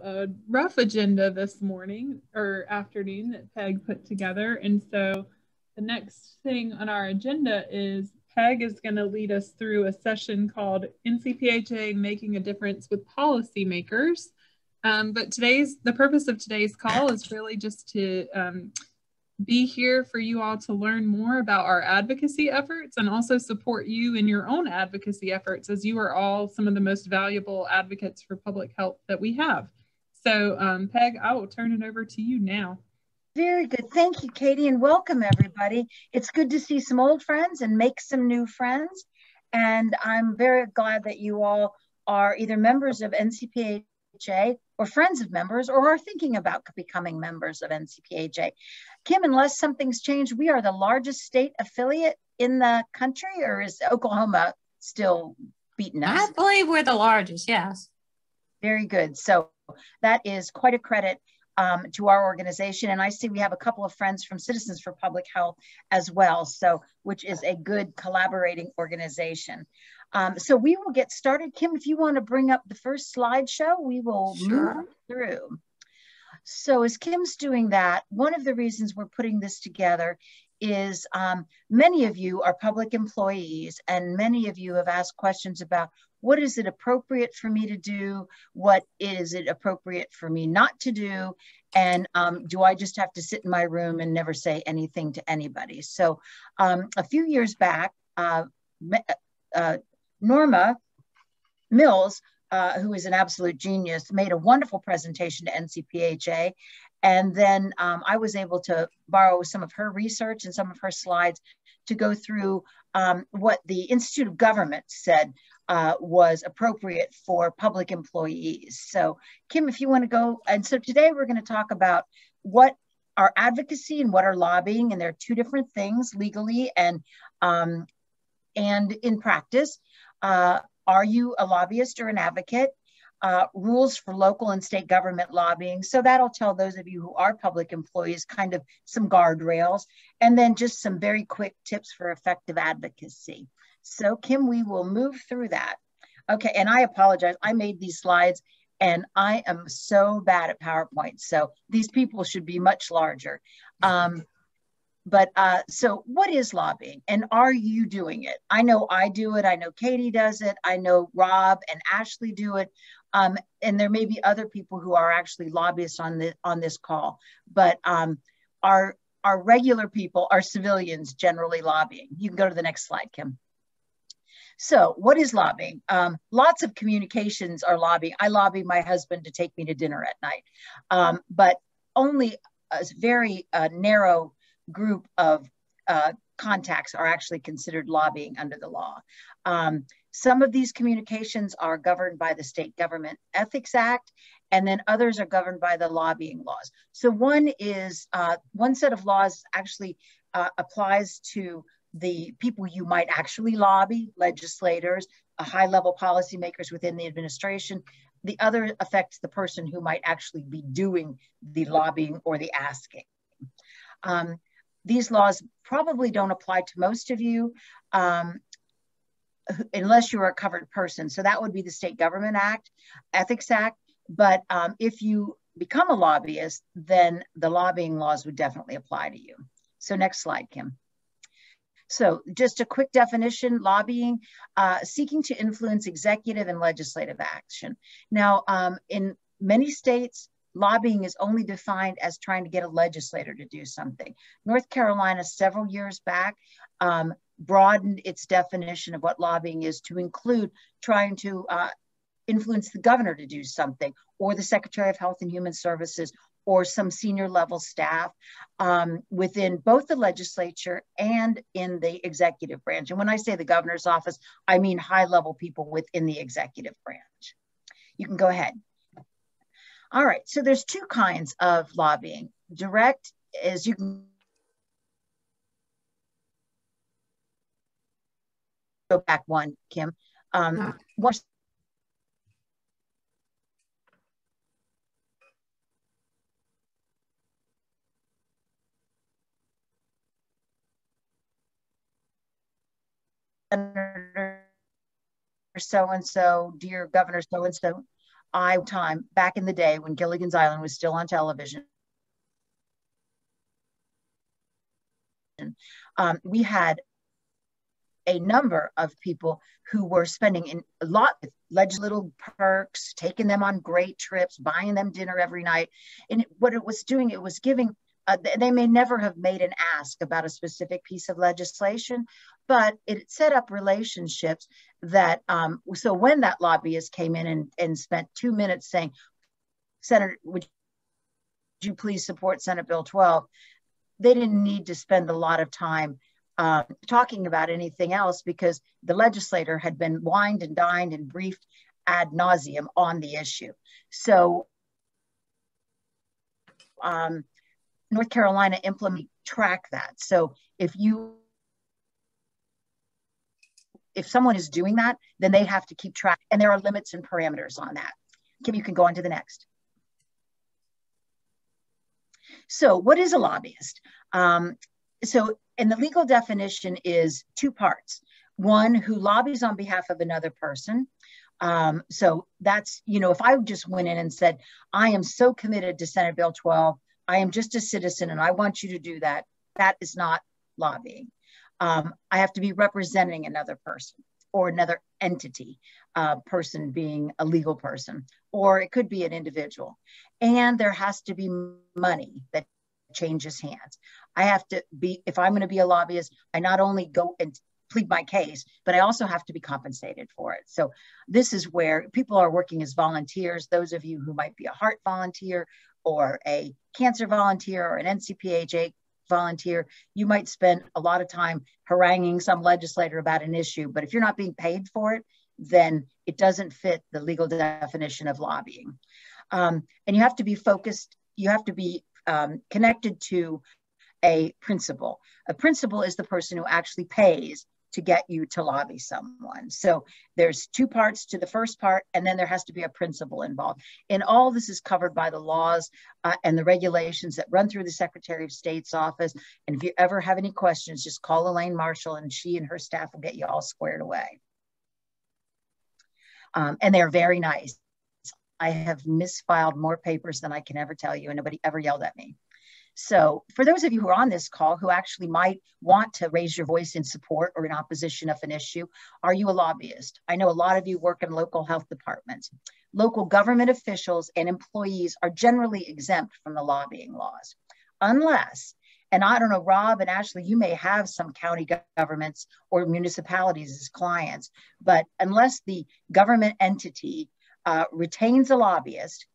a rough agenda this morning or afternoon that Peg put together. And so the next thing on our agenda is Peg is going to lead us through a session called NCPHA Making a Difference with Policymakers. But the purpose of today's call is really just to be here for you all to learn more about our advocacy efforts and also support you in your own advocacy efforts, as you are all some of the most valuable advocates for public health that we have. So Peg, I will turn it over to you now. Very good. Thank you, Katie, and welcome everybody. It's good to see some old friends and make some new friends. And I'm very glad that you all are either members of NCPHA or friends of members or are thinking about becoming members of NCPHA. Kim, unless something's changed, we are the largest state affiliate in the country, or is Oklahoma still beating us? I believe we're the largest, yes. Very good. So that is quite a credit to our organization. And I see we have a couple of friends from Citizens for Public Health as well, so which is a good collaborating organization. So we will get started. Kim, if you want to bring up the first slideshow, we will move through. So as Kim's doing that, one of the reasons we're putting this together is many of you are public employees, and many of you have asked questions about what is it appropriate for me to do? What is it appropriate for me not to do? And do I just have to sit in my room and never say anything to anybody? So a few years back, Norma Mills, who is an absolute genius, made a wonderful presentation to NCPHA. And then I was able to borrow some of her research and some of her slides to go through what the Institute of Government said was appropriate for public employees. So Kim, if you want to go, and so today we're going to talk about what are advocacy and what are lobbying, and there are two different things legally and in practice. Are you a lobbyist or an advocate? Rules for local and state government lobbying. So that'll tell those of you who are public employees kind of some guardrails, and then just some very quick tips for effective advocacy. So Kim, we will move through that. Okay, and I apologize. I made these slides and I am so bad at PowerPoint. So these people should be much larger. So what is lobbying, and are you doing it? I know I do it. I know Katie does it. I know Rob and Ashley do it. And there may be other people who are actually lobbyists on this call, but our regular people are civilians generally lobbying. You can go to the next slide, Kim. So what is lobbying? Lots of communications are lobbying. I lobby my husband to take me to dinner at night, but only a very narrow group of contacts are actually considered lobbying under the law. Some of these communications are governed by the State Government Ethics Act, and then others are governed by the lobbying laws. So one set of laws actually applies to the people you might actually lobby, legislators, high-level policymakers within the administration. The other affects the person who might actually be doing the lobbying or the asking. These laws probably don't apply to most of you unless you're a covered person. So that would be the State Government Act, Ethics Act. But if you become a lobbyist, then the lobbying laws would definitely apply to you. So next slide, Kim. So just a quick definition: lobbying, seeking to influence executive and legislative action. Now, in many states, lobbying is only defined as trying to get a legislator to do something. North Carolina, several years back, broadened its definition of what lobbying is to include trying to influence the governor to do something, or the Secretary of Health and Human Services, or some senior level staff within both the legislature and in the executive branch. And when I say the governor's office, I mean high level people within the executive branch. You can go ahead. All right, so there's two kinds of lobbying. Direct is, you can go back one, Kim. One, so-and-so, dear Governor so-and-so, time back in the day when Gilligan's Island was still on television, we had a number of people who were spending a lot of little perks, taking them on great trips, buying them dinner every night. And what it was doing, it was giving, they may never have made an ask about a specific piece of legislation, but it set up relationships that, so when that lobbyist came in and spent 2 minutes saying, Senator, would you please support Senate Bill 12? They didn't need to spend a lot of time talking about anything else because the legislator had been wined and dined and briefed ad nauseum on the issue. So North Carolina track that. So if someone is doing that, then they have to keep track, and there are limits and parameters on that. Kim, you can go on to the next. So what is a lobbyist? And the legal definition is 2 parts. One, who lobbies on behalf of another person. So that's, if I just went in and said, I am so committed to Senate Bill 12, I am just a citizen and I want you to do that, that is not lobbying. I have to be representing another person or another entity, person being a legal person, or it could be an individual. And there has to be money that changes hands. I have to be, if I'm going to be a lobbyist, I not only go and plead my case, but I also have to be compensated for it. So this is where people are working as volunteers. Those of you who might be a heart volunteer or a cancer volunteer or an NCPHA volunteer, you might spend a lot of time haranguing some legislator about an issue, but if you're not being paid for it, then it doesn't fit the legal definition of lobbying. And you have to be focused, you have to be connected to a principal. A principal is the person who actually pays to get you to lobby someone. So there's 2 parts to the first part, and then there has to be a principal involved. And all this is covered by the laws and the regulations that run through the Secretary of State's office. And if you ever have any questions, just call Elaine Marshall and she and her staff will get you all squared away. And they're very nice. I have misfiled more papers than I can ever tell you, and nobody ever yelled at me. So for those of you who are on this call who actually might want to raise your voice in support or in opposition of an issue, are you a lobbyist? I know a lot of you work in local health departments. Local government officials and employees are generally exempt from the lobbying laws, unless, and I don't know, Rob and Ashley, you may have some county governments or municipalities as clients, but unless the government entity retains a lobbyist,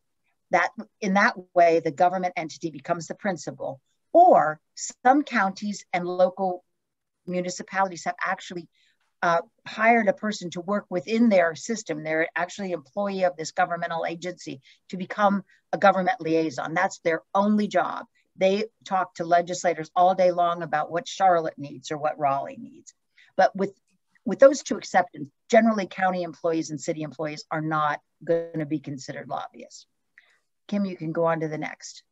that in that way, the government entity becomes the principal, or some counties and local municipalities have actually hired a person to work within their system. They're actually an employee of this governmental agency to become a government liaison. That's their only job. They talk to legislators all day long about what Charlotte needs or what Raleigh needs. But with those 2 exceptions, generally county employees and city employees are not going to be considered lobbyists. Kim, you can go on to the next.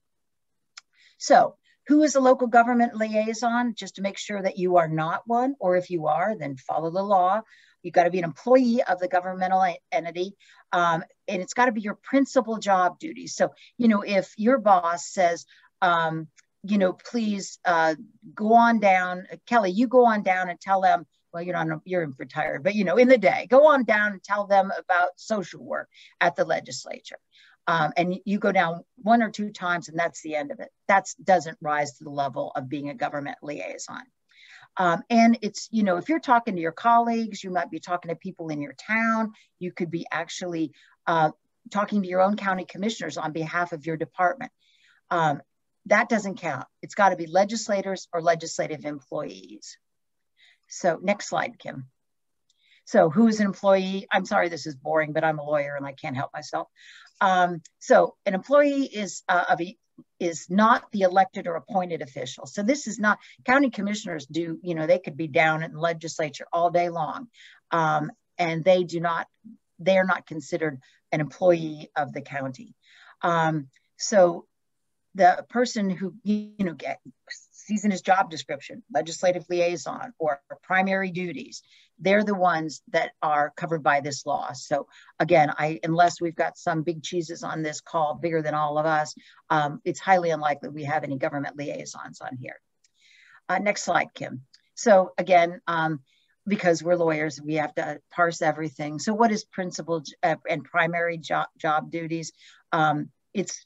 So who is a local government liaison? Just to make sure that you are not one, or if you are, then follow the law. You've got to be an employee of the governmental entity, and it's got to be your principal job duty. So, if your boss says, please go on down, Kelly, you go on down and tell them, well, you're retired, but in the day, go on down and tell them about social work at the legislature. And you go down 1 or 2 times and that's the end of it. That doesn't rise to the level of being a government liaison. And it's, if you're talking to your colleagues, you might be talking to people in your town. You could be actually talking to your own county commissioners on behalf of your department. That doesn't count. It's got to be legislators or legislative employees. So next slide, Kim. So who is an employee? I'm sorry, this is boring, but I'm a lawyer and I can't help myself. So an employee is not the elected or appointed official. So this is not, county commissioners do, they could be down in the legislature all day long. And they are not considered an employee of the county. So the person who, sees in his job description, legislative liaison or primary duties, they're the ones that are covered by this law. So again, unless we've got some big cheeses on this call, bigger than all of us, it's highly unlikely we have any government liaisons on here. Next slide, Kim. So again, because we're lawyers, we have to parse everything. So what is principal and primary job duties? It's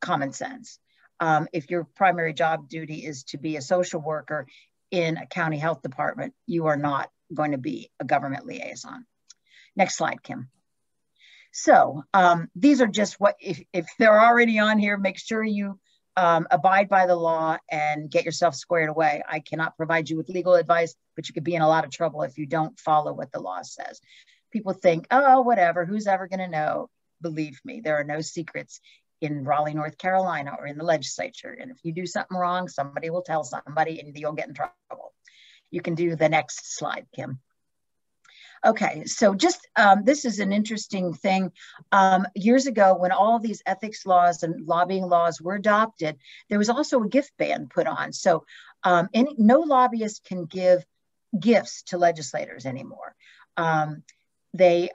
common sense. If your primary job duty is to be a social worker in a county health department, you are not going to be a government liaison. Next slide, Kim. So these are just what, if they're already on here, make sure you abide by the law and get yourself squared away. I cannot provide you with legal advice, but you could be in a lot of trouble if you don't follow what the law says. People think, oh, whatever, who's ever going to know? Believe me, there are no secrets in Raleigh, North Carolina, or in the legislature. And if you do something wrong, somebody will tell somebody and you'll get in trouble. You can do the next slide, Kim. Okay, so just this is an interesting thing. Years ago, when all these ethics laws and lobbying laws were adopted, there was also a gift ban put on. So no lobbyist can give gifts to legislators anymore. They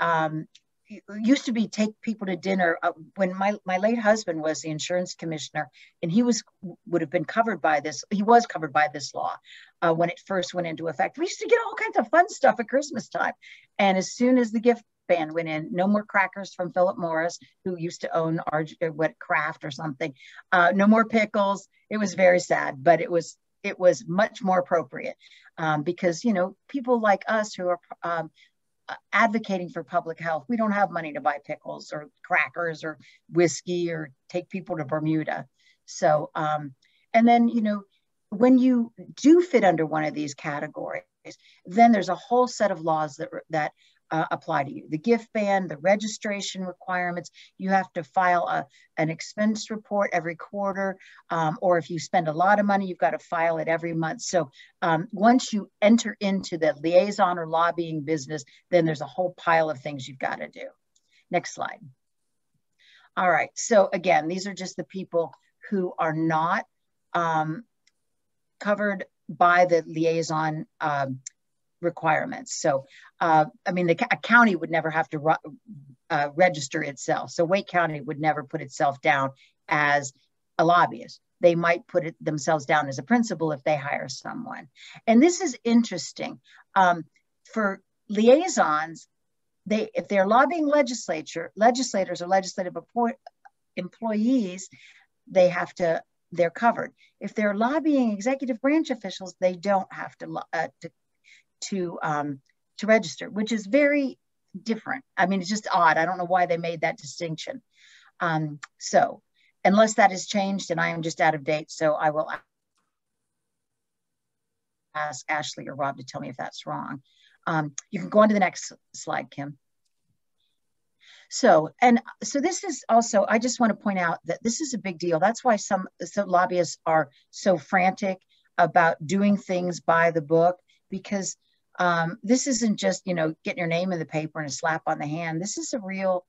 used to be take people to dinner. When my late husband was the insurance commissioner, and he would have been covered by this. He was covered by this law when it first went into effect. We used to get all kinds of fun stuff at Christmas time, and as soon as the gift ban went in, no more crackers from Philip Morris, who used to own Kraft or something. No more pickles. It was very sad, but it was much more appropriate because people like us who are advocating for public health, we don't have money to buy pickles or crackers or whiskey or take people to Bermuda. So, and then, when you do fit under one of these categories, then there's a whole set of laws that apply to you. The gift ban, the registration requirements, you have to file an expense report every quarter, or if you spend a lot of money, you've got to file it every month. So once you enter into the liaison or lobbying business, then there's a whole pile of things you've got to do. Next slide. All right, so again, these are just the people who are not covered by the liaison requirements. So, a county would never have to register itself. So Wake County would never put itself down as a lobbyist. They might put themselves down as a principal if they hire someone. And this is interesting. For liaisons, if they're lobbying legislators or legislative employees, they're covered. If they're lobbying executive branch officials, they don't have to register, which is very different. I mean, it's just odd. I don't know why they made that distinction. So unless that has changed, and I am just out of date, so I will ask Ashley or Rob to tell me if that's wrong. You can go on to the next slide, Kim. So this is also, I just want to point out that this is a big deal. That's why some lobbyists are so frantic about doing things by the book, because this isn't just, getting your name in the paper and a slap on the hand. This is a real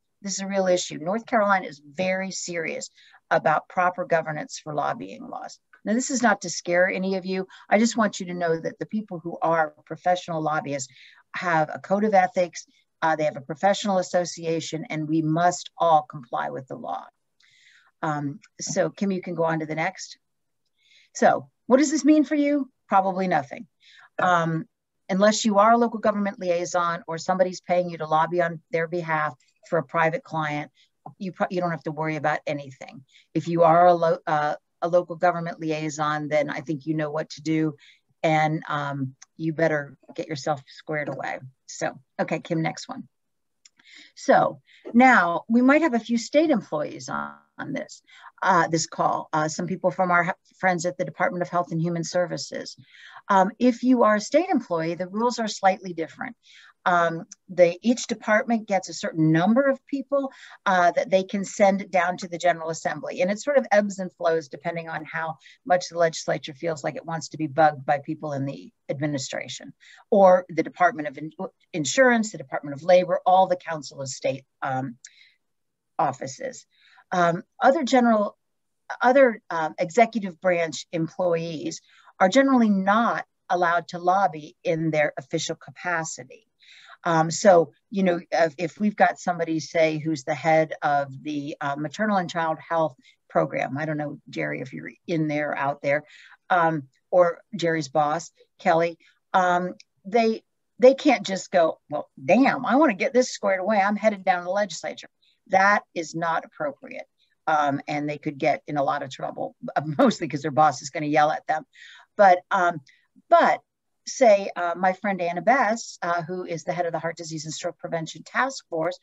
issue. North Carolina is very serious about proper governance for lobbying laws. Now, this is not to scare any of you. I just want you to know that the people who are professional lobbyists have a code of ethics. They have a professional association, and we must all comply with the law. So Kim, you can go on to the next. So what does this mean for you? Probably nothing. Unless you are a local government liaison or somebody's paying you to lobby on their behalf for a private client, you don't have to worry about anything. If you are a local government liaison, then I think you know what to do, and you better get yourself squared away. So, okay, Kim, next one. So now we might have a few state employees on this call. Some people from our friends at the Department of Health and Human Services. If you are a state employee, the rules are slightly different. Each department gets a certain number of people that they can send down to the General Assembly. And it sort of ebbs and flows depending on how much the legislature feels like it wants to be bugged by people in the administration, or the Department of Insurance, the Department of Labor, all the Council of State offices. Other executive branch employees are generally not allowed to lobby in their official capacity. So, you know, if we've got somebody, say, who's the head of the maternal and child health program, I don't know, Jerry, if you're in there or out there, or Jerry's boss, Kelly, they can't just go, well, damn, I want to get this squared away. I'm headed down to the legislature. That is not appropriate. And they could get in a lot of trouble, mostly because their boss is going to yell at them. But say my friend Anna Bess, who is the head of the Heart Disease and Stroke Prevention Task Force,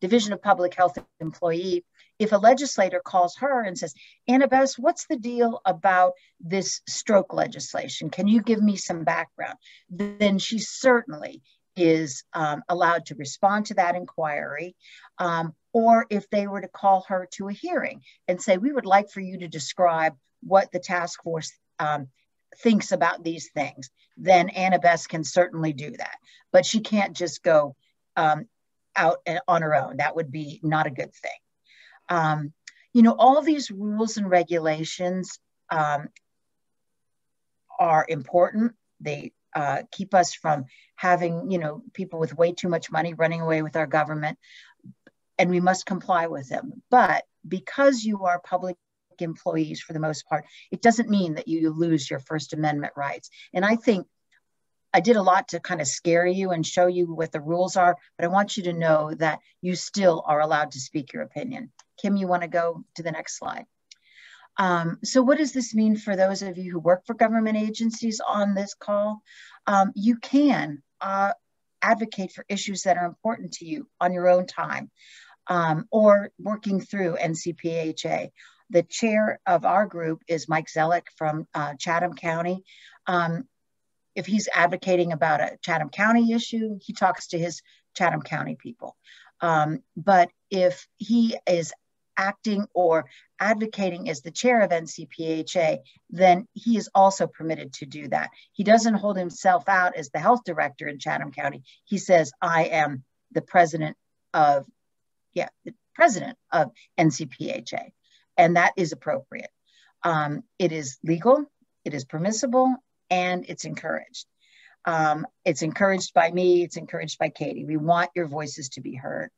Division of Public Health employee, if a legislator calls her and says, Anna Bess, what's the deal about this stroke legislation? Can you give me some background? Then she certainly is allowed to respond to that inquiry. Or if they were to call her to a hearing and say, we would like for you to describe what the task force thinks about these things, then Anna Bess can certainly do that. But she can't just go out on her own. That would be not a good thing. You know, all of these rules and regulations are important. They keep us from having, you know, people with way too much money running away with our government, and we must comply with them. But because you are public employees for the most part, it doesn't mean that you lose your First Amendment rights. And I think I did a lot to kind of scare you and show you what the rules are, but I want you to know that you still are allowed to speak your opinion. Kim, you want to go to the next slide? So what does this mean for those of you who work for government agencies on this call? You can advocate for issues that are important to you on your own time, or working through NCPHA. The chair of our group is Mike Zellick from Chatham County. If he's advocating about a Chatham County issue, he talks to his Chatham County people. But if he is acting or advocating as the chair of NCPHA, then he is also permitted to do that. He doesn't hold himself out as the health director in Chatham County. He says, I am the president of NCPHA, and that is appropriate. It is legal, it is permissible, and it's encouraged. It's encouraged by me, it's encouraged by Katie. We want your voices to be heard.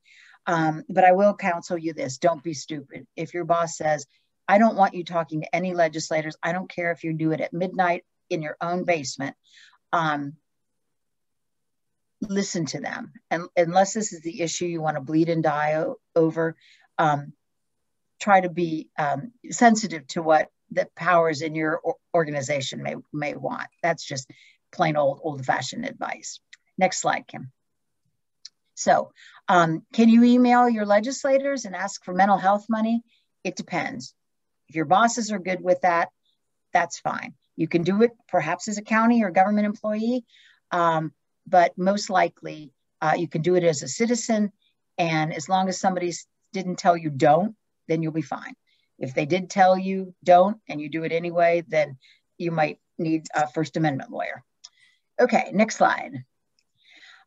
But I will counsel you this, don't be stupid. If your boss says, I don't want you talking to any legislators, I don't care if you do it at midnight in your own basement, listen to them. And unless this is the issue you want to bleed and die over, try to be sensitive to what the powers in your organization may want. That's just plain old-fashioned advice. Next slide, Kim. So can you email your legislators and ask for mental health money? It depends. If your bosses are good with that, that's fine. You can do it perhaps as a county or government employee, but most likely you can do it as a citizen. And as long as somebody didn't tell you don't, then you'll be fine. If they did tell you don't and you do it anyway, then you might need a First Amendment lawyer. Okay, next slide.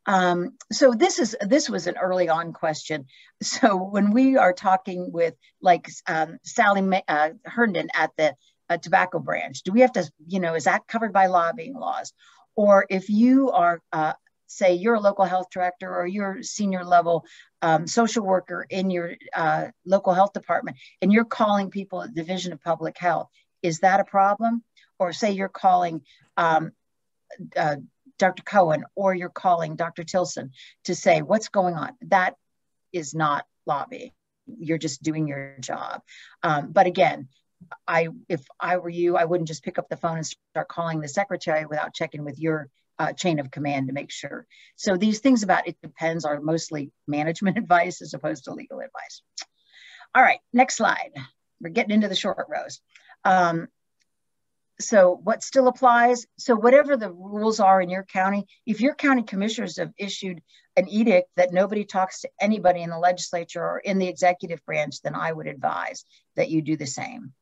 So this was an early on question. So when we are talking with like Sally Herndon at the tobacco branch, do we have to, you know, is that covered by lobbying laws? Or if you are, say you're a local health director or you're a senior level social worker in your local health department and you're calling people at the Division of Public Health, is that a problem? Or say you're calling Dr. Cohen or you're calling Dr. Tilson to say what's going on. That is not lobbying. You're just doing your job. But again, if I were you, I wouldn't just pick up the phone and start calling the secretary without checking with your chain of command to make sure. So these things about it depends are mostly management advice as opposed to legal advice. All right, next slide. We're getting into the short rows. So what still applies? So whatever the rules are in your county, if your county commissioners have issued an edict that nobody talks to anybody in the legislature or in the executive branch, then I would advise that you do the same.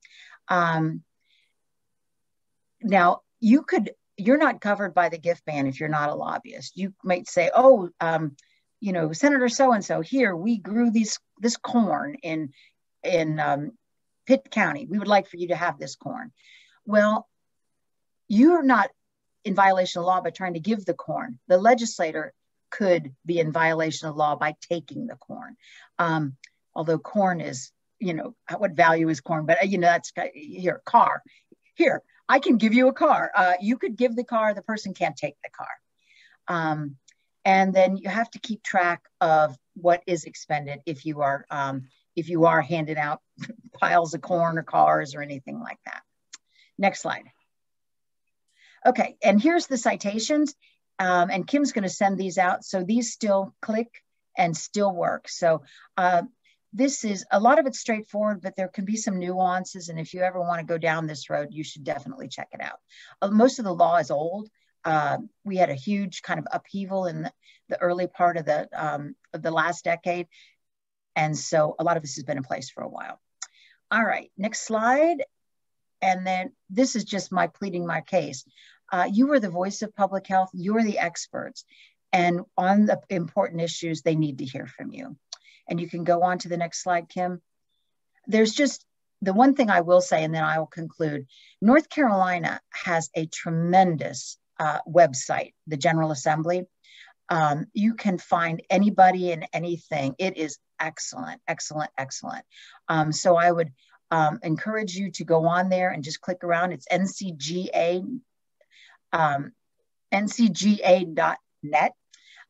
Now, you're not covered by the gift ban if you're not a lobbyist. You might say, oh, you know, Senator so-and-so, here, we grew this corn in Pitt County, we would like for you to have this corn. Well, you're not in violation of law by trying to give the corn. The legislator could be in violation of law by taking the corn. Although corn is, you know, what value is corn? But, you know, that's here, car. Here, I can give you a car. You could give the car, the person can't take the car. And then you have to keep track of what is expended if you are handing out piles of corn or cars or anything like that. Next slide. Okay, and here's the citations. And Kim's going to send these out. So these still click and still work. So this is, a lot of it's straightforward, but there can be some nuances. And if you ever want to go down this road, you should definitely check it out. Most of the law is old. We had a huge kind of upheaval in the early part of the last decade. And so a lot of this has been in place for a while. All right, next slide. And then this is just my pleading my case. You are the voice of public health. You're the experts. And on the important issues, they need to hear from you. And you can go on to the next slide, Kim. There's just the one thing I will say, and then I will conclude. North Carolina has a tremendous website, the General Assembly. You can find anybody and anything. It is excellent, excellent, excellent. So I would encourage you to go on there and just click around. It's NCGA, ncga.net,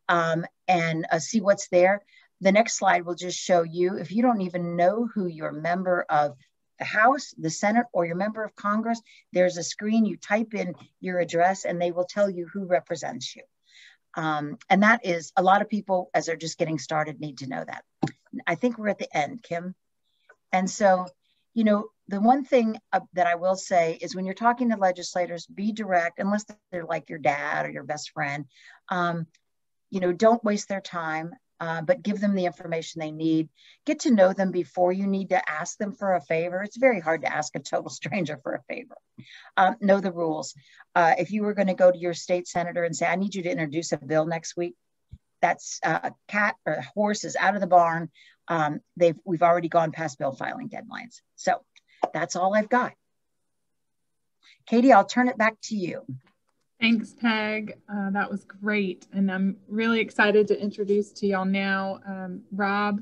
and see what's there. The next slide will just show you, if you don't even know who your member of the House, the Senate, or your member of Congress, there's a screen, you type in your address and they will tell you who represents you. And that is, a lot of people, as they're just getting started, need to know that. I think we're at the end, Kim. And so, you know, the one thing that I will say is when you're talking to legislators, be direct, unless they're like your dad or your best friend. You know, don't waste their time. But give them the information they need. Get to know them before you need to ask them for a favor. It's very hard to ask a total stranger for a favor. Know the rules. If you were going to go to your state senator and say, I need you to introduce a bill next week, that's a cat or a horse is out of the barn. We've already gone past bill filing deadlines. So that's all I've got. Katie, I'll turn it back to you. Thanks, Peg. That was great. And I'm really excited to introduce to y'all now Rob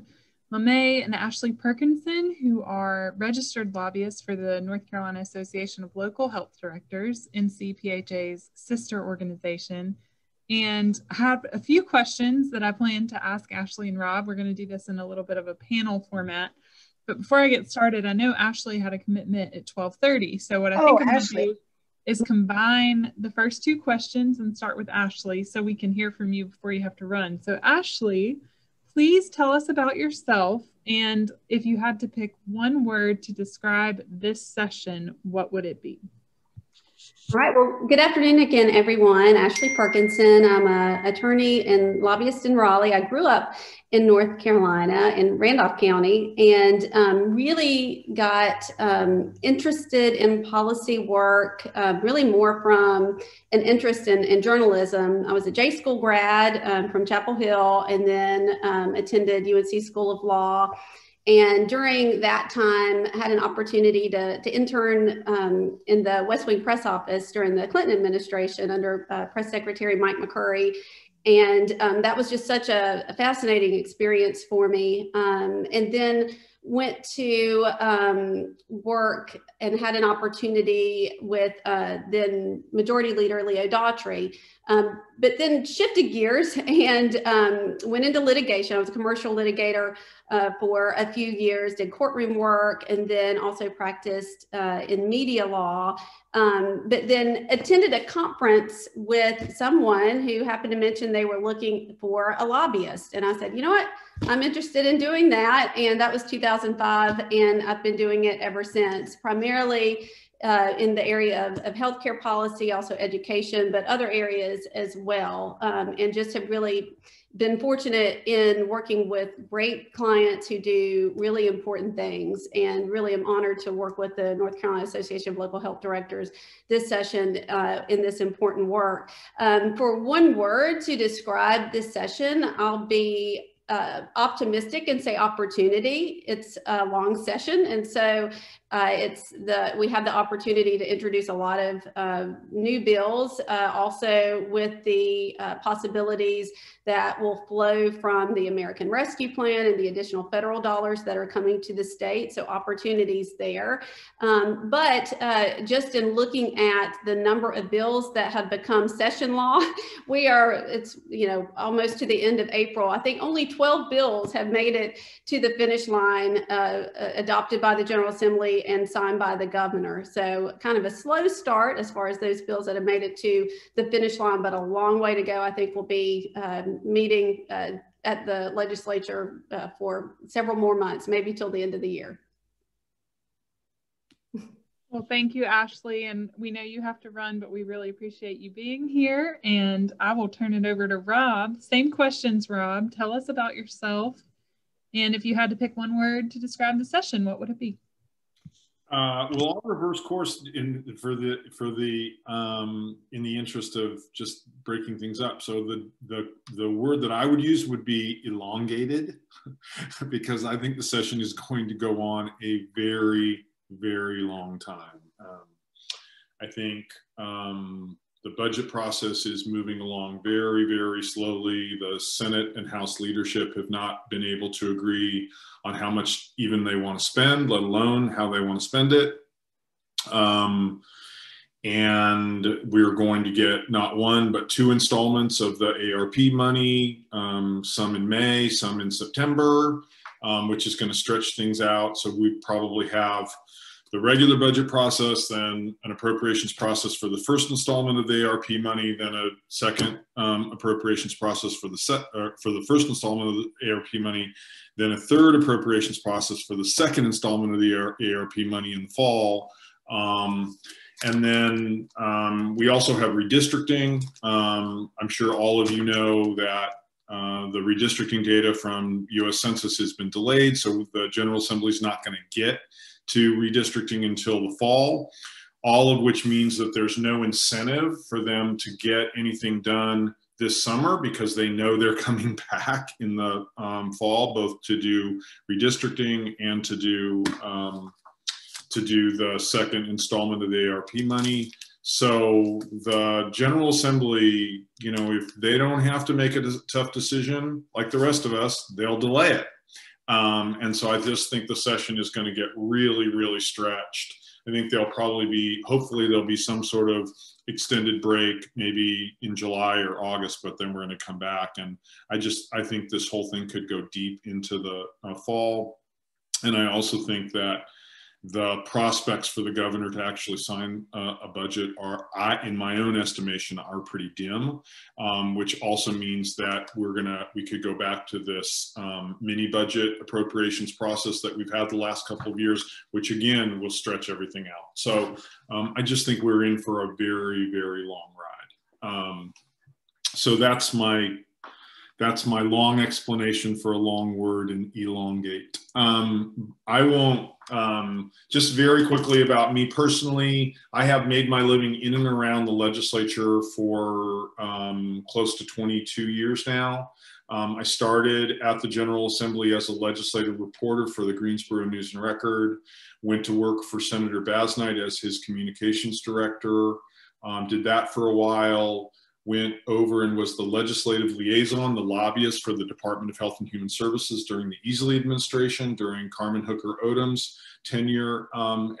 LeMay and Ashley Perkinson, who are registered lobbyists for the North Carolina Association of Local Health Directors, NCPHA's sister organization. And I have a few questions that I plan to ask Ashley and Rob. We're going to do this in a little bit of a panel format. But before I get started, I know Ashley had a commitment at 12:30. So what I think I'm going to do is combine the first two questions and start with Ashley so we can hear from you before you have to run. So Ashley, please tell us about yourself. And if you had to pick one word to describe this session, what would it be? All right, well, good afternoon again, everyone. Ashley Perkinson. I'm an attorney and lobbyist in Raleigh. I grew up in North Carolina in Randolph County and really got interested in policy work, really more from an interest in journalism. I was a J School grad from Chapel Hill and then attended UNC School of Law. And during that time, had an opportunity to intern in the West Wing press office during the Clinton administration under Press Secretary Mike McCurry. And that was just such a fascinating experience for me. And then went to work and had an opportunity with then Majority Leader Leo Daughtry, but then shifted gears and went into litigation. I was a commercial litigator for a few years, did courtroom work, and then also practiced in media law, but then attended a conference with someone who happened to mention they were looking for a lobbyist. And I said, you know what? I'm interested in doing that. And that was 2005. And I've been doing it ever since, primarily in the area of healthcare policy, also education, but other areas as well. And just have really been fortunate in working with great clients who do really important things, and really am honored to work with the North Carolina Association of Local Health Directors this session in this important work. For one word to describe this session, I'll be optimistic and say opportunity. It's a long session, and so we have the opportunity to introduce a lot of new bills, also with the possibilities that will flow from the American Rescue Plan and the additional federal dollars that are coming to the state. So opportunities there. But just in looking at the number of bills that have become session law, it's almost to the end of April. I think only 12 bills have made it to the finish line, adopted by the General Assembly and signed by the governor. So kind of a slow start as far as those bills that have made it to the finish line, but a long way to go. I think we'll be meeting at the legislature for several more months, maybe till the end of the year. Well, thank you, Ashley. And we know you have to run, but we really appreciate you being here. And I will turn it over to Rob. Same questions, Rob. Tell us about yourself. And if you had to pick one word to describe the session, what would it be? Well, I'll reverse course in the interest of just breaking things up. So the word that I would use would be elongated, because I think the session is going to go on a very, very long time. I think the budget process is moving along very, very slowly. The Senate and House leadership have not been able to agree on how much even they want to spend, let alone how they want to spend it. And we're going to get not one, but 2 installments of the ARP money, some in May, some in September, which is going to stretch things out. So we probably have the regular budget process, then an appropriations process for the first installment of the ARP money, then a second appropriations process for the first installment of the ARP money, then a third appropriations process for the second installment of the ARP money in the fall. And then we also have redistricting. I'm sure all of you know that the redistricting data from US Census has been delayed, so the General Assembly is not going to get to redistricting until the fall, all of which means that there's no incentive for them to get anything done this summer, because they know they're coming back in the fall, both to do redistricting and to do the second installment of the ARP money. So the General Assembly, if they don't have to make a tough decision like the rest of us, they'll delay it. And so I just think the session is going to get really, really stretched. I think hopefully there'll be some sort of extended break, maybe in July or August, but then we're going to come back. And I think this whole thing could go deep into the fall. And I also think that the prospects for the governor to actually sign a budget in my own estimation, are pretty dim, which also means that we could go back to this mini budget appropriations process that we've had the last couple of years, which again will stretch everything out. So I just think we're in for a very, very long ride. So that's my long explanation for a long word in elongate. I won't, just very quickly about me personally, I have made my living in and around the legislature for close to 22 years now. I started at the General Assembly as a legislative reporter for the Greensboro News and Record, went to work for Senator Basnight as his communications director, did that for a while, went over and was the legislative liaison, the lobbyist for the Department of Health and Human Services during the Easley administration, during Carmen Hooker Odom's tenure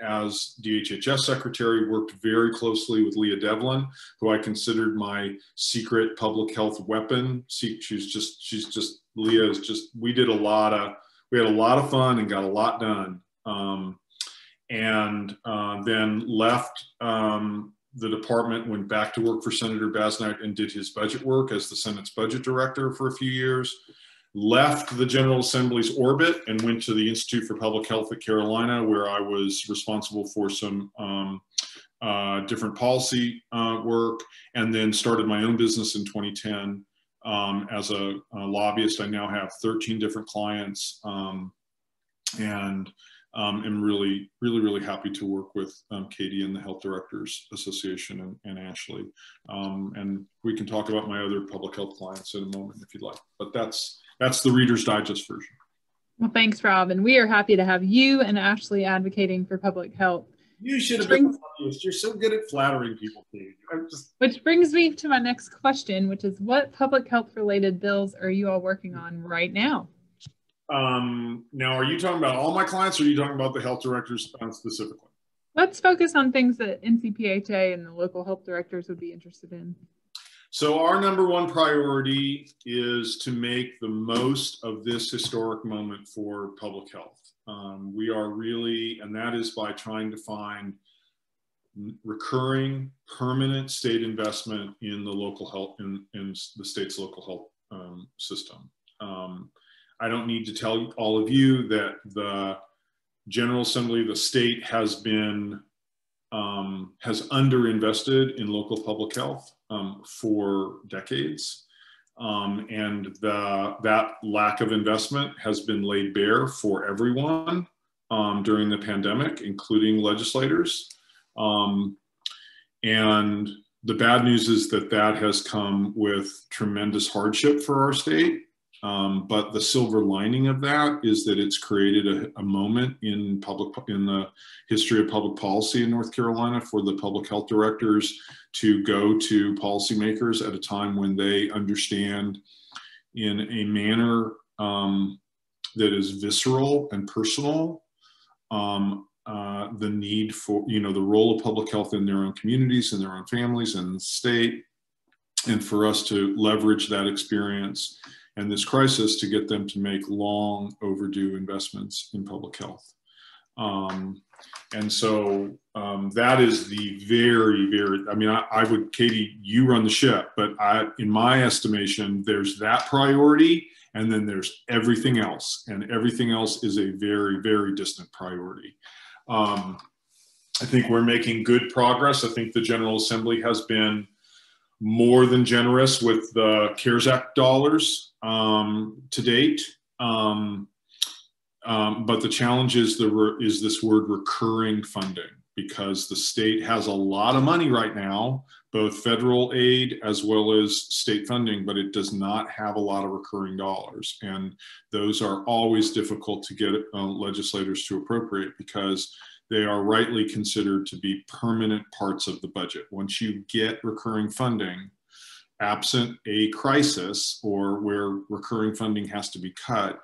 as DHHS secretary, worked very closely with Leah Devlin, who I considered my secret public health weapon. Leah is just, we had a lot of fun and got a lot done. Then left the department, went back to work for Senator Basnight and did his budget work as the Senate's budget director for a few years, left the General Assembly's orbit and went to the Institute for Public Health at Carolina, where I was responsible for some different policy work, and then started my own business in 2010 as a lobbyist. I now have 13 different clients, and am really, really, really happy to work with Katie and the Health Directors Association and Ashley. And we can talk about my other public health clients in a moment if you'd like. But that's that's the Reader's Digest version. Well, thanks, Rob. And we are happy to have you and Ashley advocating for public health. You should have been obvious. You're so good at flattering people, Katie. Which brings me to my next question, which is what public health related bills are you all working on right now? Now, are you talking about all my clients or are you talking about the health directors specifically? Let's focus on things that NCPHA and the local health directors would be interested in. So our number one priority is to make the most of this historic moment for public health. We are really, and that is by trying to find recurring, permanent state investment in the local health, in the state's local health system. I don't need to tell all of you that the General Assembly of the state has been, has underinvested in local public health for decades. And that lack of investment has been laid bare for everyone during the pandemic, including legislators. And the bad news is that that has come with tremendous hardship for our state. But the silver lining of that is that it's created a moment in the history of public policy in North Carolina for the public health directors to go to policymakers at a time when they understand in a manner that is visceral and personal the need for, the role of public health in their own communities and their own families and the state, and for us to leverage that experience and this crisis to get them to make long overdue investments in public health. And so that is the I would, Katie, you run the ship, but in my estimation, there's that priority and then there's everything else. And everything else is a very, very distant priority. I think we're making good progress. I think the General Assembly has been more than generous with the CARES Act dollars to date. But the challenge is this word recurring funding, because the state has a lot of money right now, both federal aid as well as state funding, but it does not have a lot of recurring dollars. And those are always difficult to get legislators to appropriate because they are rightly considered to be permanent parts of the budget. Once you get recurring funding, absent a crisis or where recurring funding has to be cut,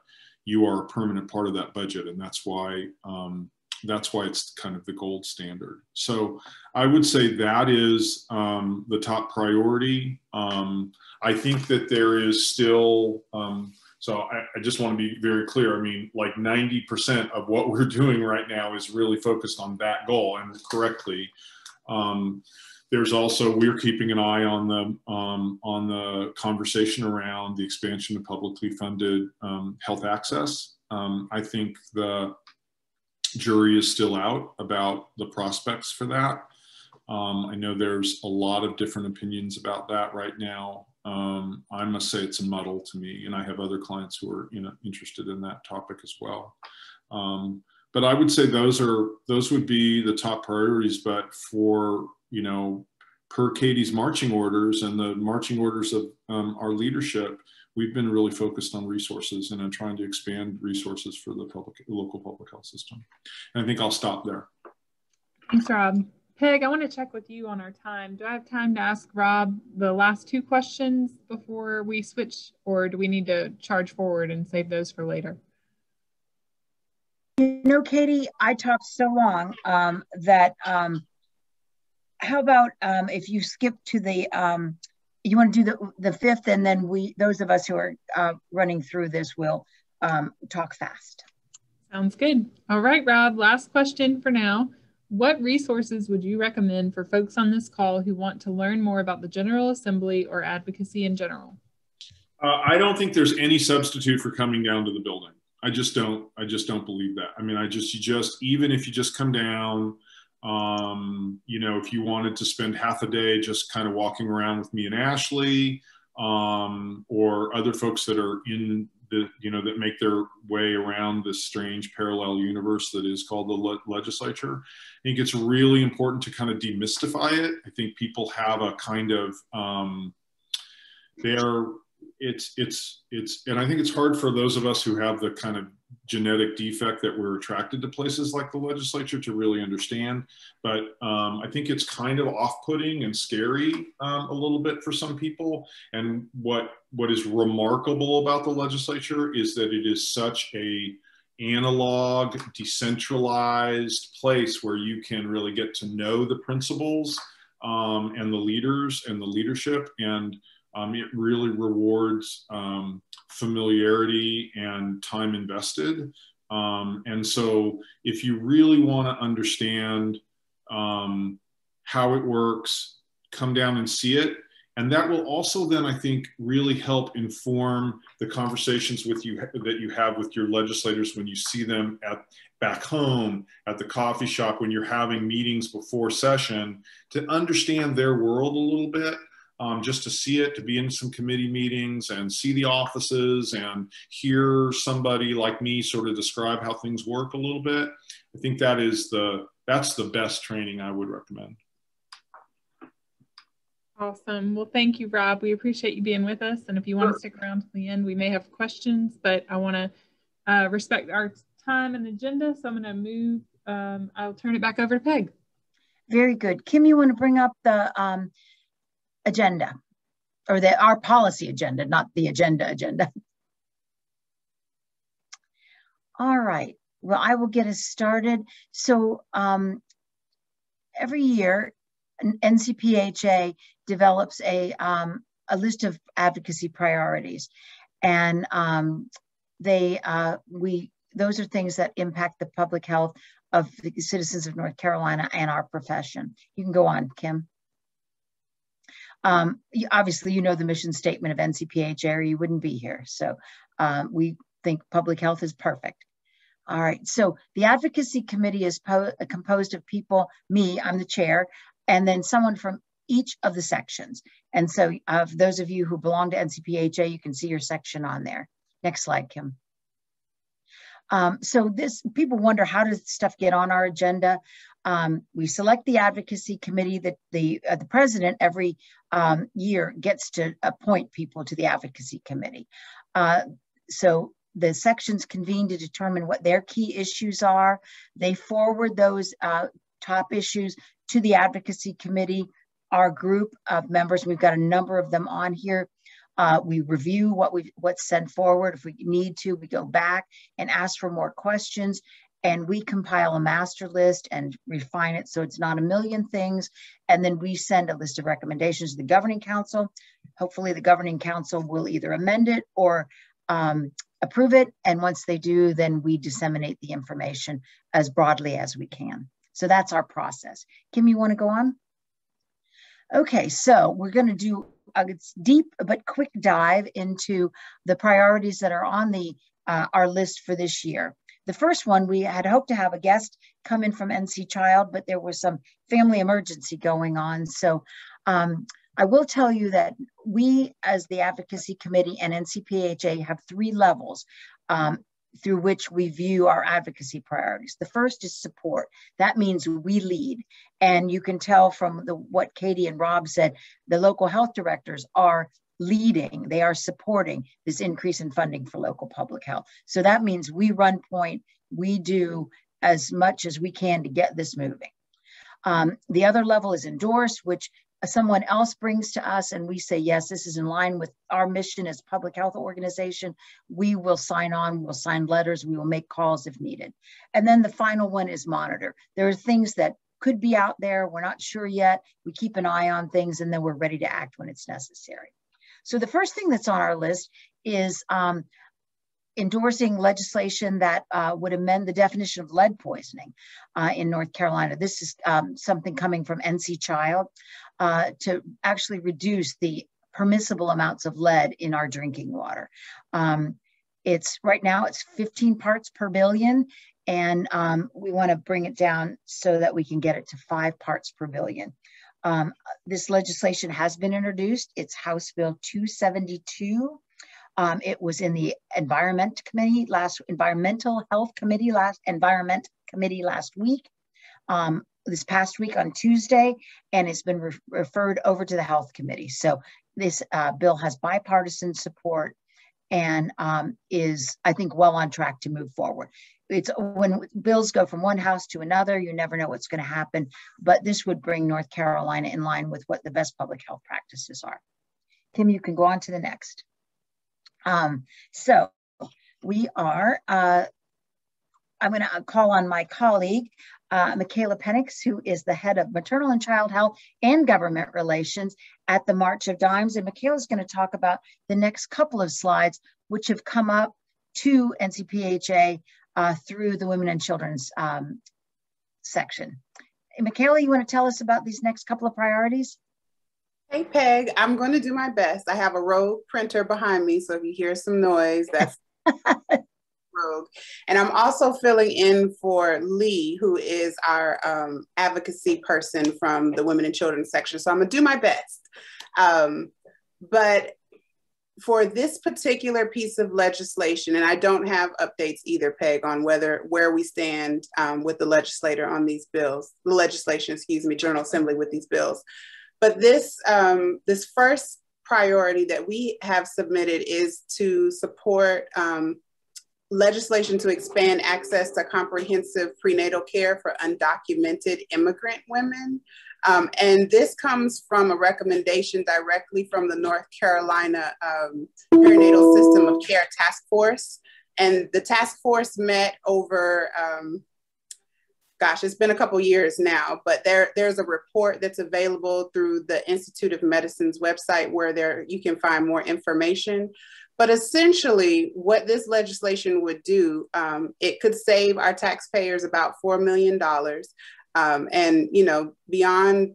you are a permanent part of that budget, and that's why it's kind of the gold standard. So I would say that is the top priority. I think that there is still, so I just want to be very clear. I mean, like 90% of what we're doing right now is really focused on that goal, and correctly. There's also, we're keeping an eye on the conversation around the expansion of publicly funded health access. I think the jury is still out about the prospects for that. I know there's a lot of different opinions about that right now. I must say it's a muddle to me, and I have other clients who are interested in that topic as well. But I would say those would be the top priorities. But for per Katie's marching orders and the marching orders of our leadership, we've been really focused on resources and on trying to expand resources for the local public health system. And I think I'll stop there. Thanks, Rob. Peg, I want to check with you on our time. Do I have time to ask Rob the last two questions before we switch, or do we need to charge forward and save those for later? Katie, I talked so long that how about if you skip to the, you want to do the fifth, and then those of us who are running through this will talk fast. Sounds good. All right, Rob, last question for now. What resources would you recommend for folks on this call who want to learn more about the General Assembly or advocacy in general? I don't think there's any substitute for coming down to the building. I just don't believe that. I mean, even if you just come down, if you wanted to spend half a day just kind of walking around with me and Ashley, or other folks that are in that make their way around this strange parallel universe that is called the legislature. I think it's really important to kind of demystify it. I think people have a kind of, and I think it's hard for those of us who have the kind of genetic defect that we're attracted to places like the legislature to really understand. But I think it's kind of off-putting and scary a little bit for some people. And what is remarkable about the legislature is that it is such a analog, decentralized place where you can really get to know the principals and the leaders and the leadership, and it really rewards familiarity and time invested. And so if you really want to understand how it works, come down and see it. And that will also then, I think, really help inform the conversations with you that you have with your legislators when you see them back home, at the coffee shop, when you're having meetings before session, to understand their world a little bit, just to see it, to be in some committee meetings and see the offices and hear somebody like me sort of describe how things work a little bit. I think that's the best training I would recommend. Awesome. Well, thank you, Rob. We appreciate you being with us. And if you want to stick around to the end, we may have questions, but I want to respect our time and agenda. So I'm going to move, I'll turn it back over to Peg. Very good. Kim, you want to bring up the agenda, or our policy agenda, not the agenda. All right. Well, I will get us started. So every year, NCPHA develops a list of advocacy priorities, and those are things that impact the public health of the citizens of North Carolina and our profession. You can go on, Kim. Obviously, you know the mission statement of NCPHA, or you wouldn't be here. So we think public health is perfect. All right, so the advocacy committee is composed of people, me, I'm the chair, and then someone from each of the sections. And so those of you who belong to NCPHA, you can see your section on there. Next slide, Kim. So people wonder, how does stuff get on our agenda? We select the advocacy committee. That the president every year gets to appoint people to the advocacy committee. So the sections convene to determine what their key issues are. They forward those top issues to the advocacy committee. Our group of members, we've got a number of them on here. We review what's sent forward. If we need to, we go back and ask for more questions, and we compile a master list and refine it so it's not a million things. And then we send a list of recommendations to the governing council. Hopefully the governing council will either amend it or approve it. And once they do, then we disseminate the information as broadly as we can. So that's our process. Kim, you want to go on? Okay, so we're going to do a deep but quick dive into the priorities that are on our list for this year. The first one, we had hoped to have a guest come in from NC Child, but there was some family emergency going on. So I will tell you that we, as the Advocacy Committee and NCPHA, have 3 levels through which we view our advocacy priorities. The first is support. That means we lead. And you can tell from what Katie and Rob said, the local health directors are leading, they are supporting this increase in funding for local public health. So that means we run point, we do as much as we can to get this moving. The other level is endorse, which someone else brings to us and we say, yes, this is in line with our mission as a public health organization. We will sign on, we'll sign letters, we will make calls if needed. And then the final one is monitor. There are things that could be out there, we're not sure yet. We keep an eye on things and then we're ready to act when it's necessary. So the first thing that's on our list is endorsing legislation that would amend the definition of lead poisoning in North Carolina. This is something coming from NC Child to actually reduce the permissible amounts of lead in our drinking water. Right now it's 15 parts per billion, and we want to bring it down so that we can get it to 5 parts per billion. This legislation has been introduced. It's House Bill 272. It was in the Environment Committee Environment Committee last week. this past week on Tuesday, and it's been referred over to the Health Committee. So this bill has bipartisan support and is, I think, well on track to move forward. It's when bills go from one house to another, you never know what's going to happen, but this would bring North Carolina in line with what the best public health practices are. Kim, you can go on to the next. So we are, I'm going to call on my colleague, Michaela Penix, who is the head of maternal and child health and government relations at the March of Dimes. And Michaela is going to talk about the next couple of slides, which have come up to NCPHA through the Women and Children's section. Michaela, you want to tell us about these next couple of priorities? Hey, Peg, I'm going to do my best. I have a Rogue printer behind me, so if you hear some noise, that's Rogue. And I'm also filling in for Lee, who is our advocacy person from the Women and Children section. So I'm going to do my best. But for this particular piece of legislation, and I don't have updates either, Peg, on where we stand with the legislator on these bills, the legislation, excuse me, General Assembly with these bills. But this, this first priority that we have submitted is to support legislation to expand access to comprehensive prenatal care for undocumented immigrant women. And this comes from a recommendation directly from the North Carolina Perinatal System of Care Task Force. And the task force met over, gosh, it's been a couple years now, but there's a report that's available through the Institute of Medicine's website where you can find more information. But essentially what this legislation would do, it could save our taxpayers about $4 million. And, you know, beyond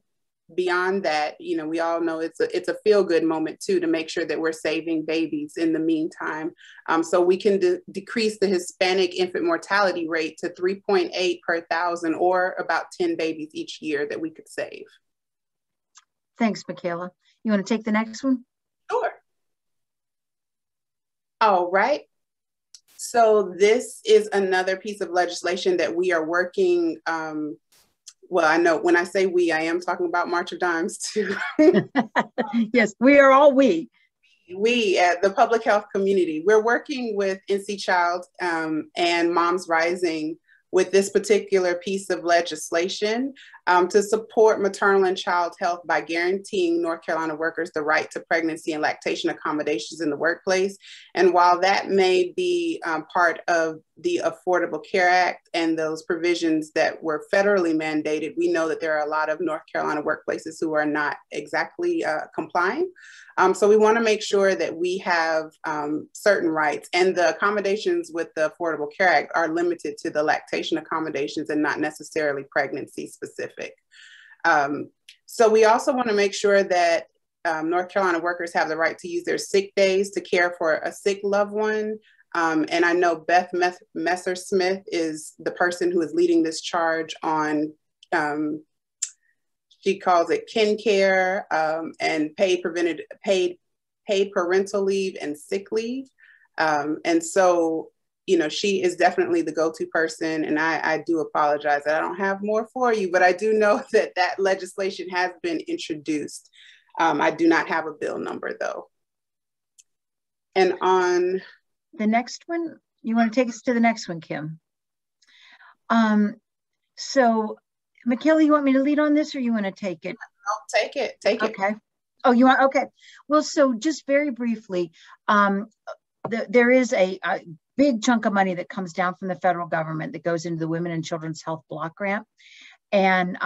that, you know, we all know it's a feel-good moment too, to make sure that we're saving babies in the meantime. So we can decrease the Hispanic infant mortality rate to 3.8 per thousand, or about 10 babies each year that we could save. Thanks, Michaela. You want to take the next one? Sure. All right. So this is another piece of legislation that we are working. Well, I know when I say we, I am talking about March of Dimes too. Yes, we are all we. We at the public health community, we're working with NCPHA and Moms Rising with this particular piece of legislation to support maternal and child health by guaranteeing North Carolina workers the right to pregnancy and lactation accommodations in the workplace. And while that may be part of the Affordable Care Act and those provisions that were federally mandated, we know that there are a lot of North Carolina workplaces who are not exactly complying. So we want to make sure that we have certain rights, and the accommodations with the Affordable Care Act are limited to the lactation accommodations and not necessarily pregnancy specific. So we also want to make sure that North Carolina workers have the right to use their sick days to care for a sick loved one. And I know Beth Messer-Smith is the person who is leading this charge on, she calls it kin care and paid parental leave and sick leave. And so, you know, she is definitely the go-to person. And I do apologize that I don't have more for you, but I do know that that legislation has been introduced. I do not have a bill number though. And on the next one, you want to take us to the next one, Kim? So Michaela, you want me to lead on this, or you want to take it? I'll take it. Take it. Okay. Oh, you want? Okay. Well, so just very briefly, there is a big chunk of money that comes down from the federal government that goes into the Women and Children's Health Block Grant, and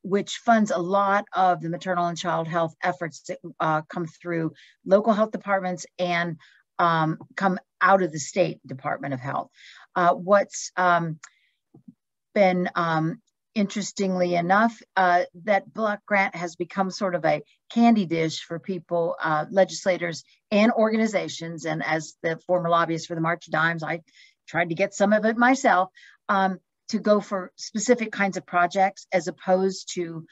which funds a lot of the maternal and child health efforts that come through local health departments and come out of the state Department of Health. What's been interestingly enough, that block grant has become sort of a candy dish for people, legislators and organizations. And as the former lobbyist for the March of Dimes, I tried to get some of it myself to go for specific kinds of projects, as opposed to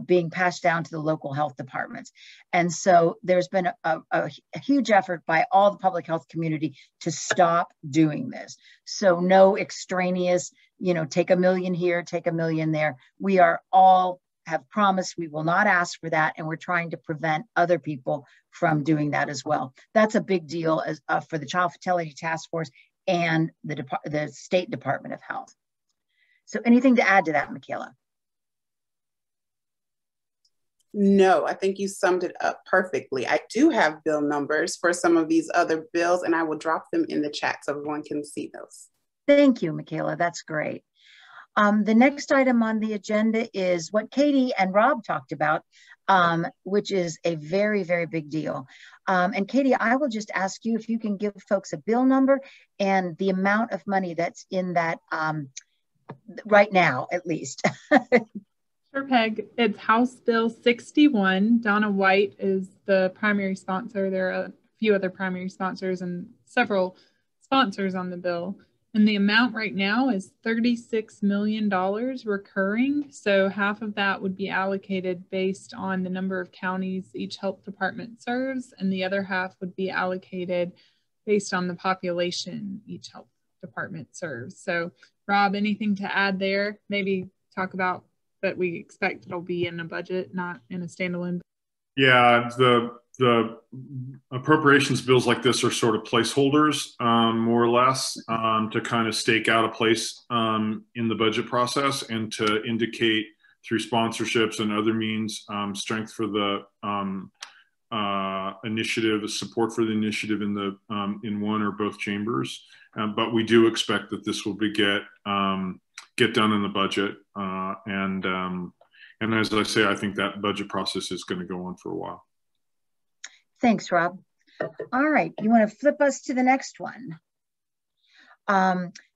being passed down to the local health departments. And so there's been a huge effort by all the public health community to stop doing this. So no extraneous, take $1 million here, take $1 million there. We are all have promised we will not ask for that, and we're trying to prevent other people from doing that as well. That's a big deal as, for the Child Fertility Task Force and the State Department of Health. So anything to add to that, Michaela? No, I think you summed it up perfectly. I do have bill numbers for some of these other bills, and I will drop them in the chat so everyone can see those. Thank you, Michaela. That's great. The next item on the agenda is what Katie and Rob talked about, which is a very, very big deal. And Katie, I will just ask you if you can give folks a bill number and the amount of money that's in that right now, at least. Sure, Peg. It's House Bill 61. Donna White is the primary sponsor. There are a few other primary sponsors and several sponsors on the bill. And the amount right now is $36 million recurring. So half of that would be allocated based on the number of counties each health department serves, and the other half would be allocated based on the population each health department serves. So Rob, anything to add there? Maybe talk about that we expect it'll be in a budget, not in a standalone. Yeah, the appropriations bills like this are sort of placeholders, more or less, to kind of stake out a place in the budget process and to indicate through sponsorships and other means strength for the initiative, support for the initiative in the in one or both chambers. But we do expect that this will be get done in the budget, and as I say, I think that budget process is going to go on for a while. Thanks, Rob. All right, you want to flip us to the next one?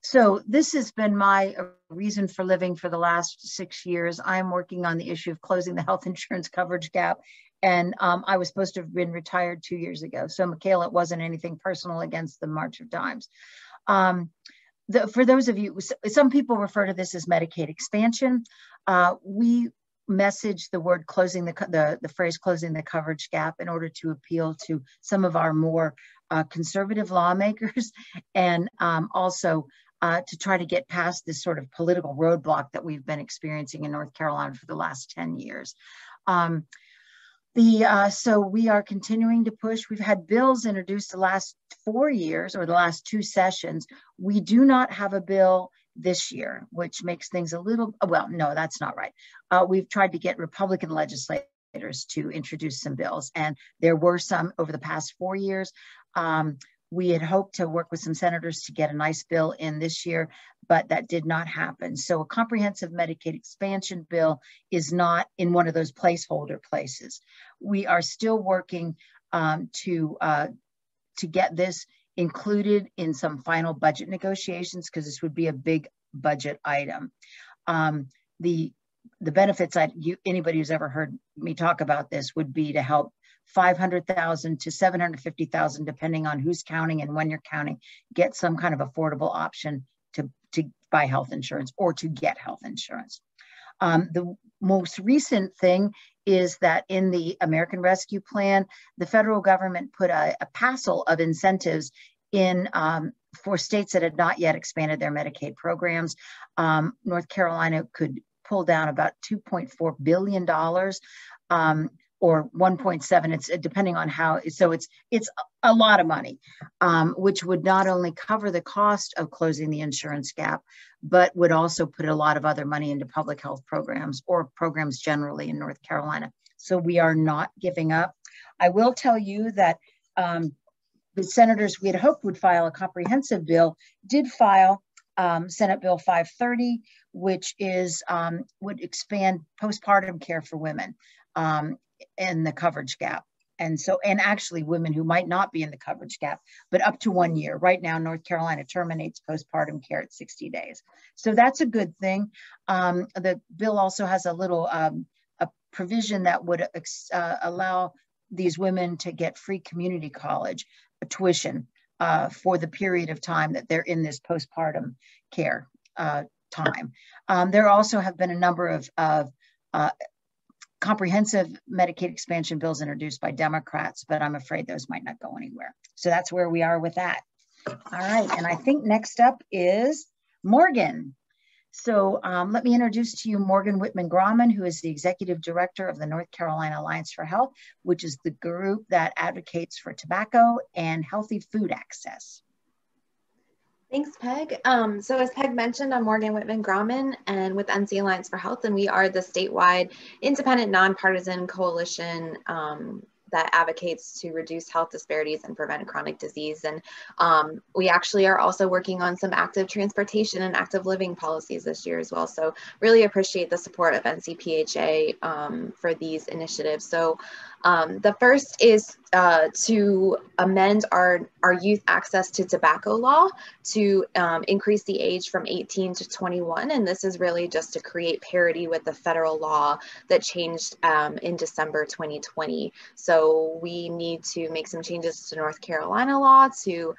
So this has been my reason for living for the last 6 years. I'm working on the issue of closing the health insurance coverage gap. And I was supposed to have been retired 2 years ago. So Michaela, it wasn't anything personal against the March of Dimes. For those of you, some people refer to this as Medicaid expansion. We message the word closing the phrase closing the coverage gap in order to appeal to some of our more conservative lawmakers, and also to try to get past this sort of political roadblock that we've been experiencing in North Carolina for the last 10 years. So we are continuing to push. We've had bills introduced the last 4 years or the last 2 sessions. We do not have a bill this year, which makes things a little, well, no, that's not right. We've tried to get Republican legislators to introduce some bills, and there were some over the past 4 years. We had hoped to work with some senators to get a nice bill in this year, but that did not happen. So a comprehensive Medicaid expansion bill is not in one of those placeholder places. We are still working to get this included in some final budget negotiations, because this would be a big budget item. The benefits anybody who's ever heard me talk about this would be to help 500,000 to 750,000, depending on who's counting and when you're counting, get some kind of affordable option to buy health insurance or to get health insurance. The most recent thing is that in the American Rescue Plan, the federal government put a passel of incentives in for states that had not yet expanded their Medicaid programs. North Carolina could pull down about $2.4 billion or 1.7, it's depending on how, so it's a lot of money, which would not only cover the cost of closing the insurance gap, but would also put a lot of other money into public health programs or programs generally in North Carolina. So we are not giving up. I will tell you that the senators we had hoped would file a comprehensive bill did file Senate Bill 530, which is would expand postpartum care for women in the coverage gap. And actually women who might not be in the coverage gap, but up to 1 year. Right now, North Carolina terminates postpartum care at 60 days. So that's a good thing. The bill also has a little a provision that would allow these women to get free community college tuition for the period of time that they're in this postpartum care time. There also have been a number of comprehensive Medicaid expansion bills introduced by Democrats, but I'm afraid those might not go anywhere. So that's where we are with that. All right, and I think next up is Morgan. So let me introduce to you Morgan Whitman-Grauman, who is the Executive Director of the North Carolina Alliance for Health, which is the group that advocates for tobacco and healthy food access. Thanks, Peg. So as Peg mentioned, I'm Morgan Whitman-Grauman and with NC Alliance for Health, and we are the statewide independent nonpartisan coalition that advocates to reduce health disparities and prevent chronic disease. And we actually are also working on some active transportation and active living policies this year as well. So really appreciate the support of NCPHA for these initiatives. So the first is to amend our youth access to tobacco law to increase the age from 18 to 21. And this is really just to create parity with the federal law that changed in December 2020. So we need to make some changes to North Carolina law to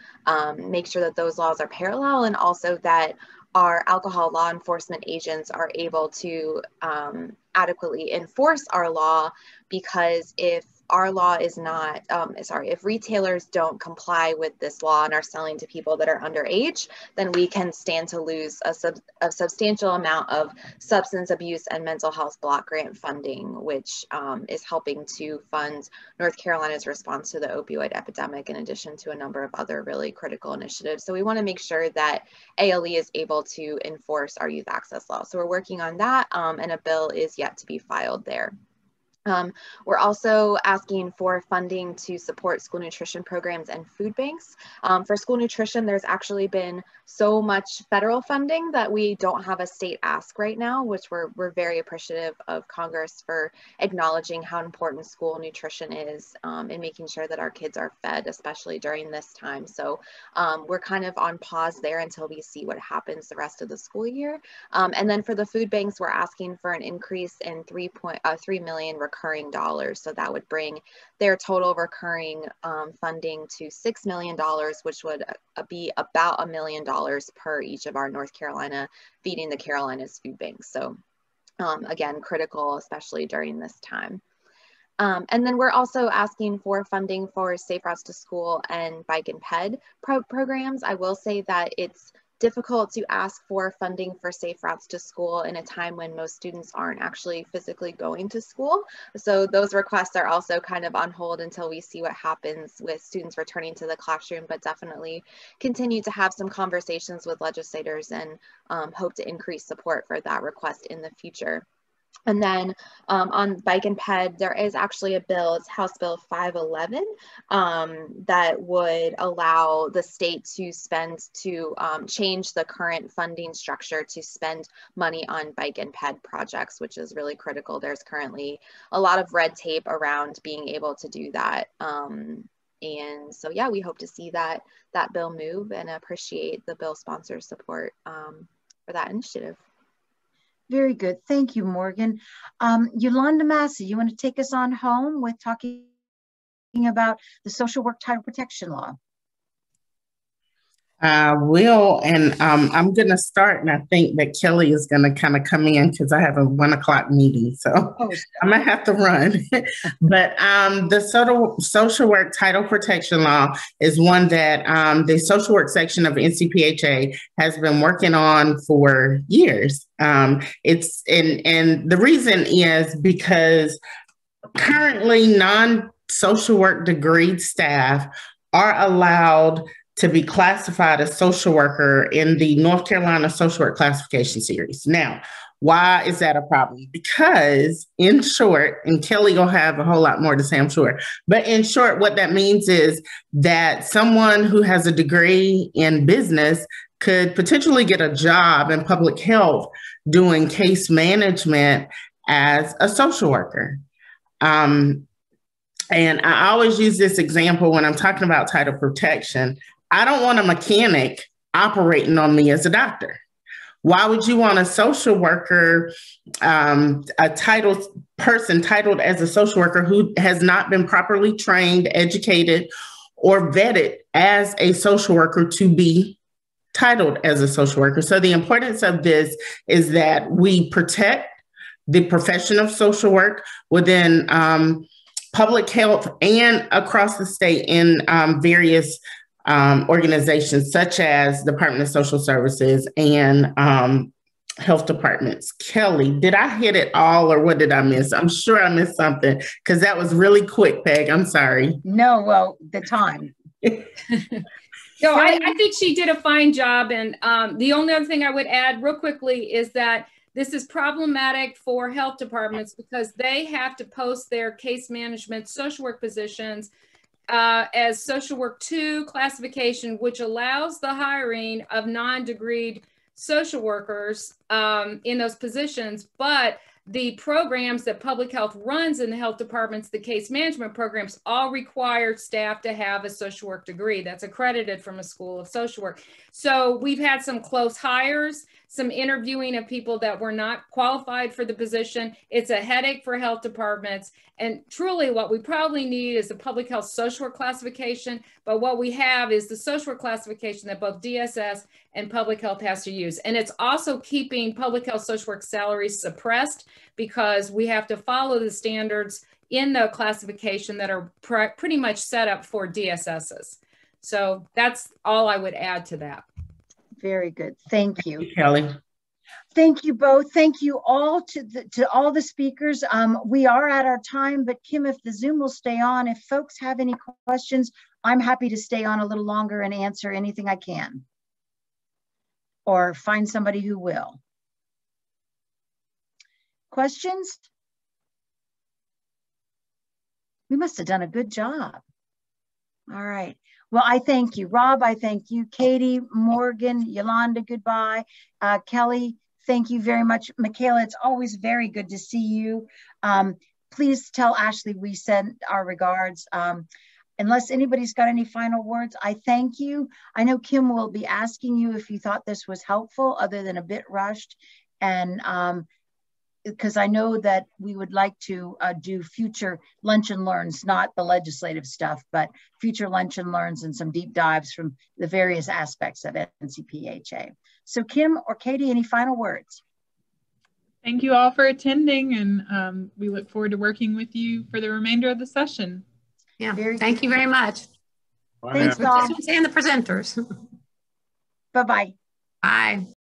make sure that those laws are parallel, and also that our alcohol law enforcement agents are able to adequately enforce our law, because if our law is not, if retailers don't comply with this law and are selling to people that are underage, then we can stand to lose a substantial amount of substance abuse and mental health block grant funding, which is helping to fund North Carolina's response to the opioid epidemic, in addition to a number of other really critical initiatives. So we want to make sure that ALE is able to enforce our youth access law. So we're working on that, and a bill is yet to be filed there. We're also asking for funding to support school nutrition programs and food banks. For school nutrition, there's actually been so much federal funding that we don't have a state ask right now, which we're very appreciative of Congress for acknowledging how important school nutrition is in making sure that our kids are fed, especially during this time. So we're kind of on pause there until we see what happens the rest of the school year. And then for the food banks, we're asking for an increase in $3 million recurring dollars. So that would bring their total recurring funding to $6 million, which would be about $1 million per each of our North Carolina Feeding the Carolinas food banks. So again, critical, especially during this time. And then we're also asking for funding for Safe Routes to School and Bike and Ped programs. I will say that it's difficult to ask for funding for Safe Routes to School in a time when most students aren't actually physically going to school. So those requests are also kind of on hold until we see what happens with students returning to the classroom, but definitely continue to have some conversations with legislators and hope to increase support for that request in the future. And then on Bike and Ped, there is actually a bill, it's House Bill 511, that would allow the state to change the current funding structure to spend money on Bike and Ped projects, which is really critical. There's currently a lot of red tape around being able to do that. And so, yeah, we hope to see that bill move and appreciate the bill sponsor's support for that initiative. Very good. Thank you, Morgan. Yolanda Massey, you want to take us on home with talking about the social work title protection law? Will, and I'm going to start, and I think that Kelly is going to kind of come in because I have a 1 o'clock meeting, so I'm going to have to run. But the social work title protection law is one that the social work section of NCPHA has been working on for years. It's and the reason is because currently non-social work degreed staff are allowed to be classified as social worker in the North Carolina Social Work Classification Series. Now, why is that a problem? Because in short, and Kelly will have a whole lot more to say, I'm sure, but in short, what that means is that someone who has a degree in business could potentially get a job in public health doing case management as a social worker. And I always use this example when I'm talking about title protection. I don't want a mechanic operating on me as a doctor. Why would you want a social worker, a person titled as a social worker who has not been properly trained, educated, or vetted as a social worker to be titled as a social worker? So the importance of this is that we protect the profession of social work within public health and across the state in various organizations such as Department of Social Services and health departments. Kelly, did I hit it all or what did I miss? I'm sure I missed something because that was really quick, Peg. I'm sorry. No, well, the time. No, I think she did a fine job. And the only other thing I would add real quickly is that this is problematic for health departments because they have to post their case management social work positions as social work 2 classification, which allows the hiring of non-degreed social workers in those positions. But the programs that public health runs in the health departments, the case management programs, all require staff to have a social work degree that's accredited from a school of social work. So we've had some close hires, some interviewing of people that were not qualified for the position. It's a headache for health departments. And truly what we probably need is a public health social work classification. But what we have is the social work classification that both DSS and public health has to use. And it's also keeping public health social work salaries suppressed because we have to follow the standards in the classification that are pretty much set up for DSSs. So that's all I would add to that. Very good. Thank you. Kelly. Thank you both. Thank you all to all the speakers. We are at our time, but Kim, if the Zoom will stay on, if folks have any questions, I'm happy to stay on a little longer and answer anything I can. Or find somebody who will. Questions? We must have done a good job. All right. Well, I thank you. Rob, I thank you. Katie, Morgan, Yolanda, goodbye. Kelly, thank you very much. Michaela, it's always very good to see you. Please tell Ashley we send our regards. Unless anybody's got any final words, I thank you. I know Kim will be asking you if you thought this was helpful other than a bit rushed. And because I know that we would like to do future lunch and learns, not the legislative stuff, but future lunch and learns and some deep dives from the various aspects of NCPHA. So Kim or Katie, any final words? Thank you all for attending, and we look forward to working with you for the remainder of the session. Yeah, thank you very much. Thanks, Tom. And the presenters. Bye-bye. Bye.